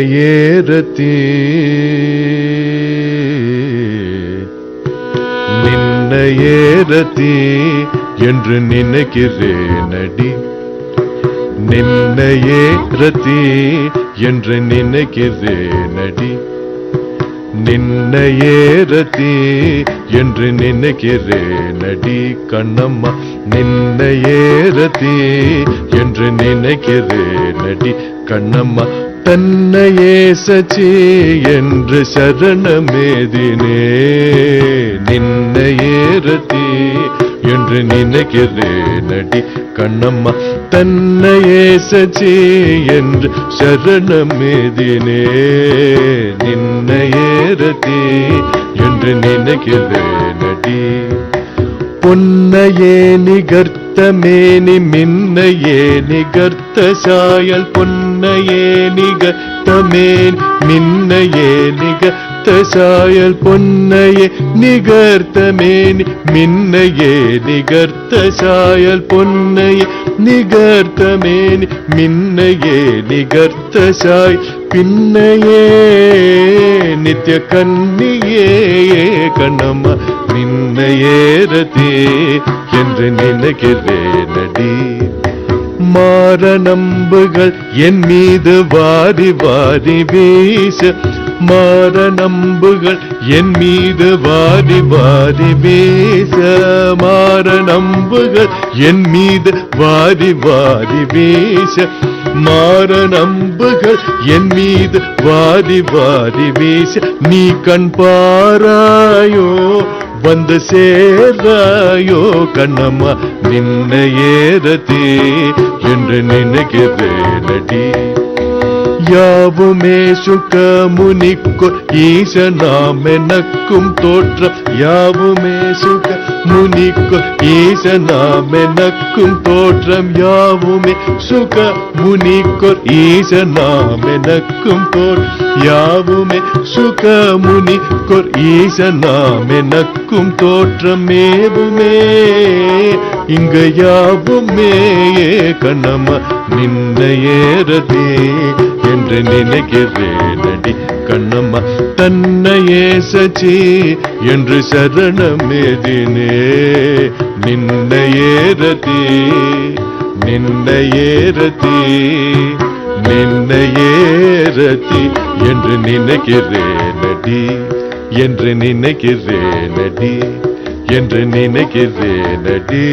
நின்னையேரதி நின்னையேரதி என்று நினைக்கிறேனடி நின்னையேரதி என்று நினைக்கிறேனடி நின்னையேரதி என்று நினைக்கிறேனடி கண்ணம்மா நின்னையேரதி என்று நினைக்கிறேனடி கண்ணம்மா தன்னையே சச்சி என்று சரணமேதினே நின்னையேரதி என்று நினைக்கிறேனடி கண்ணம்மா தன்னையே சச்சி என்று சரணமேதினே நின்னையேரதி என்று நினைக்கிறேனடி பொன்னையே நிகர்த்த மேனி மின்னையே நிகர்த்த சாயல் பொன்னையே நிகர்த்த மேனி மின்னையே நிகர்த்த சாயல் பொன்னையே நிகர்த்த மேனி மின்னையே நிகர்த்த சாயல் பொன்னையே நிகர்த்த மேனி மின்னையே நிகர்த்த சாய் பின்னையே நித்ய கன்னியே கண்ணம்மா நின்னையேரதி என்று நினைக்கிறேனடி மாரணம்புகள் என் மீது வாரி வாரி வீச மாரணம்புகள் என் மீது வாரி வாரி வீச மாரணம்புகள் என் மீது வாரி வாரி வீச மாரணம்புகள் என் மீது வாரி வாரி வீச நீ கண் பாராயோ வந்து சேராயோ கண்ணம்மா நின்னையேரதி என்று நினைக்கிறேனடி யாவுமே சுகமுனிக்கோ ஈசனாமெனக்கும் தோற்றம் யாவுமே சுகமுனிக்கோ ஈசனாமெனக்கும் தோற்றம் யாவுமே சுகமுனிக்கோ ஈசனாமெனக்கும் தோற்றம் யாவுமே சுகமுனிக்கோ ஈசனாமெனக்கும் தோற்றம் மேவுமே இங்கு யாவுமே கண்ணம்மா நின்னையேரதி என்று நினைக்கிறேனடி கண்ணம்மா தன்னையே சச்சி என்று சரணமேதினே நின்னையேரதி நின்னையேரதி நின்னையேரதி என்று நினைக்கிறேனடி என்று நினைக்கிறேனடி என்று நினைக்கிறேனடி